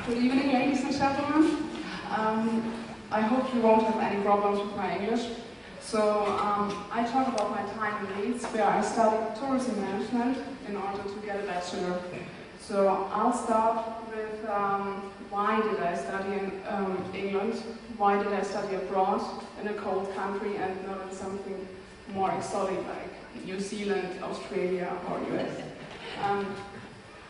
Good evening, ladies and gentlemen. I hope you won't have any problems with my English. So I talk about my time in Leeds, where I studied tourism management in order to get a bachelor. So I'll start with why did I study in England? Why did I study abroad in a cold country and not in something more exotic like New Zealand, Australia, or US?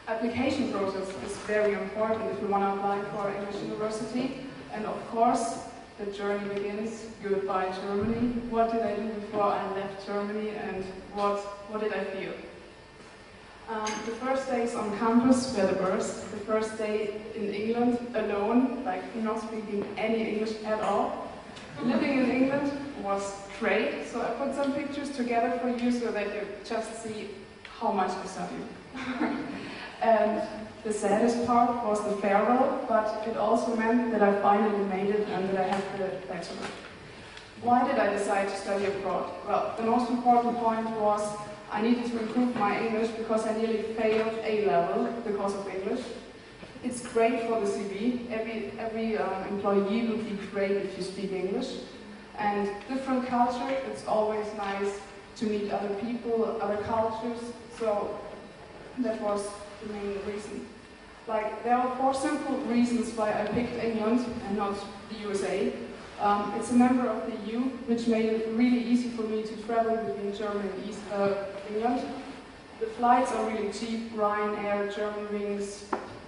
Application process is very important if you want to apply for English university. And of course, the journey begins. Goodbye Germany. What did I do before I left Germany, and what did I feel? The first days on campus were the worst. The first day in England alone, like not speaking any English at all. Living in England was great, so I put some pictures together for you so that you just see how much I studied. And the saddest part was the farewell, but it also meant that I finally made it and that I had the bachelor. Why did I decide to study abroad? Well, the most important point was I needed to improve my English because I nearly failed A-level because of English. It's great for the CV. Every employee will be great if you speak English. And different culture, it's always nice to meet other people, other cultures. So that was the main reason. Like, there are 4 simple reasons why I picked England and not the USA. It's a member of the EU, which made it really easy for me to travel between Germany and England. The flights are really cheap, Ryanair, Germanwings,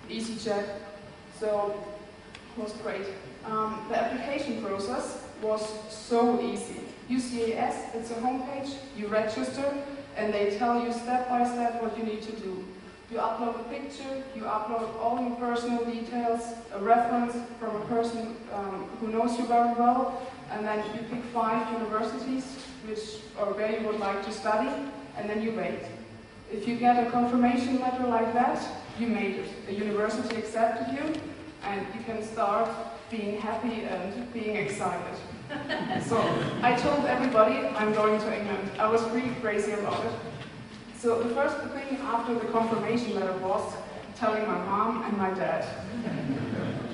EasyJet, so it was great. The application process was so easy. UCAS, it's a homepage, you register, and they tell you step by step what you need to do. You upload a picture, you upload all your personal details, a reference from a person who knows you very well, and then you pick 5 universities where you would like to study, and then you wait. If you get a confirmation letter like that, you made it. A university accepted you, and you can start being happy and being excited. So I told everybody I'm going to England. I was really crazy about it. So the first thing after the confirmation letter was telling my mom and my dad.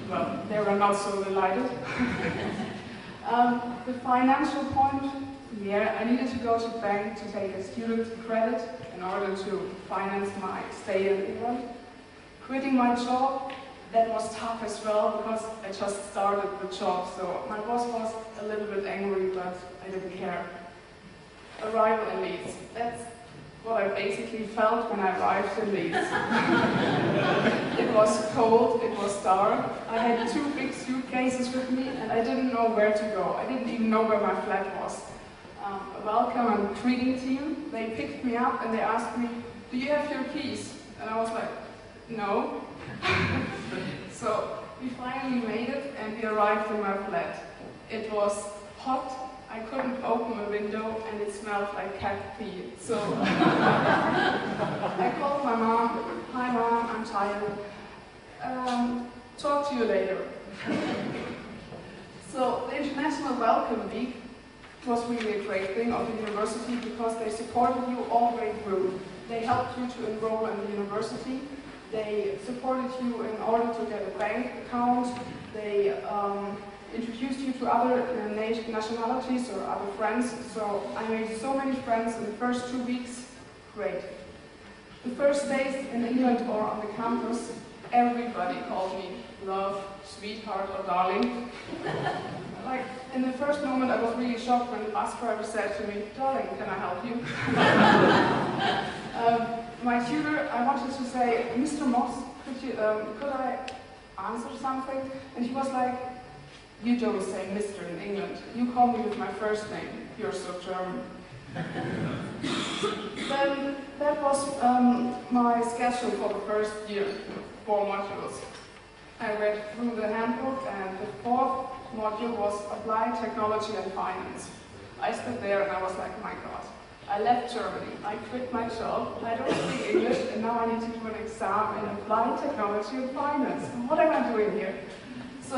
Well, they were not so delighted. The financial point, yeah, I needed to go to the bank to take a student credit in order to finance my stay in England. Quitting my job, that was tough as well because I just started the job, so my boss was a little bit angry, but I didn't care. Arrival in Leeds. That's what I basically felt when I arrived in Leeds. It was cold, it was dark, I had 2 big suitcases with me and I didn't know where to go. I didn't even know where my flat was. A welcome and greeting team, they picked me up and they asked me, "Do you have your keys?" And I was like, "No." So we finally made it and we arrived in my flat. It was hot. I couldn't open a window and it smelled like cat pee. So I called my mom. "Hi Mom, I'm tired. Talk to you later." So the International Welcome Week was really a great thing of the university because they supported you all the way through. They helped you to enroll in the university. They supported you in order to get a bank account. They introduced you to other nationalities or other friends. So I made so many friends in the first 2 weeks. Great. The first days in England or on the campus, everybody called me love, sweetheart, or darling. Like, in the first moment I was really shocked when the bus driver said to me, "Darling, can I help you?" My tutor, I wanted to say, "Mr. Moss, could I answer something?" And he was like, "You don't say Mr. in England. You call me with my first name. You're so German." Then that was my schedule for the first year, 4 modules. I read through the handbook and the 4th module was Applied Technology and Finance. I stood there and I was like, "My God. I left Germany, I quit my job, I don't speak English, and now I need to do an exam in Applied Technology and Finance. What am I doing here?" So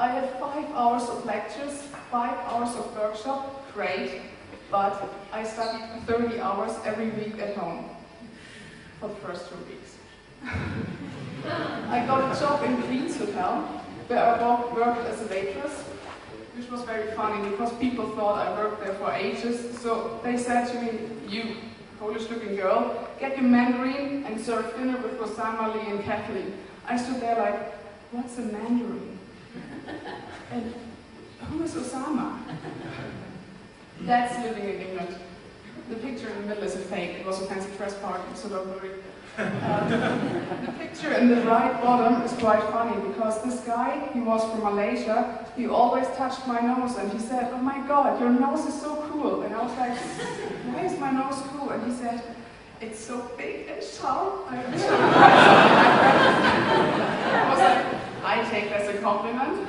I had 5 hours of lectures, 5 hours of workshop, great, but I studied 30 hours every week at home for the first 2 weeks. I got a job in Queen's Hotel, where I worked as a waitress, which was very funny because people thought I worked there for ages. So they said to me, "You Polish-looking girl, get your Mandarin and serve dinner with Osama, Lee, and Kathleen." I stood there like, "What's a Mandarin? And who is Osama?" That's living in England. The picture in the middle is a fake. It was a fancy press party, so don't worry. The picture in the right bottom is quite funny because this guy, he was from Malaysia, he always touched my nose and he said, "Oh my God, your nose is so cool." And I was like, "Why is my nose cool?" And he said, "It's so big and sharp." I was like, I take that as a compliment.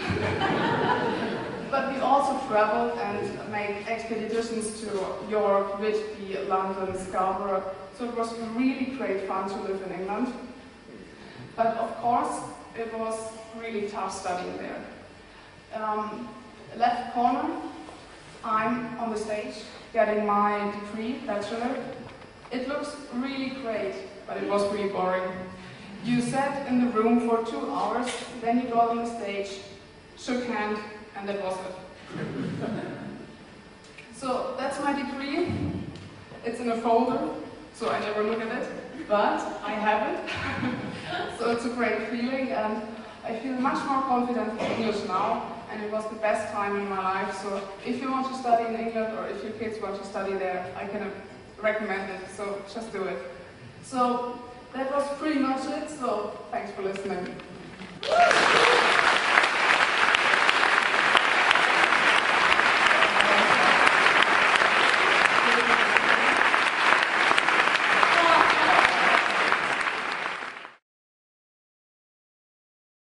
But we also traveled and made expeditions to York, Whitby, London, Scarborough. So it was really great fun to live in England. But of course, it was really tough studying there. Left corner, I'm on the stage getting my degree, bachelor. It looks really great, but it was really boring. You sat in the room for 2 hours, then you got on the stage, shook hands, and that was it. So that's my degree. It's in a folder, so I never look at it, but I have it. So it's a great feeling, and I feel much more confident in English now, and it was the best time in my life. So if you want to study in England, or if your kids want to study there, I can recommend it, so just do it. So that was pretty much it, so thanks for listening.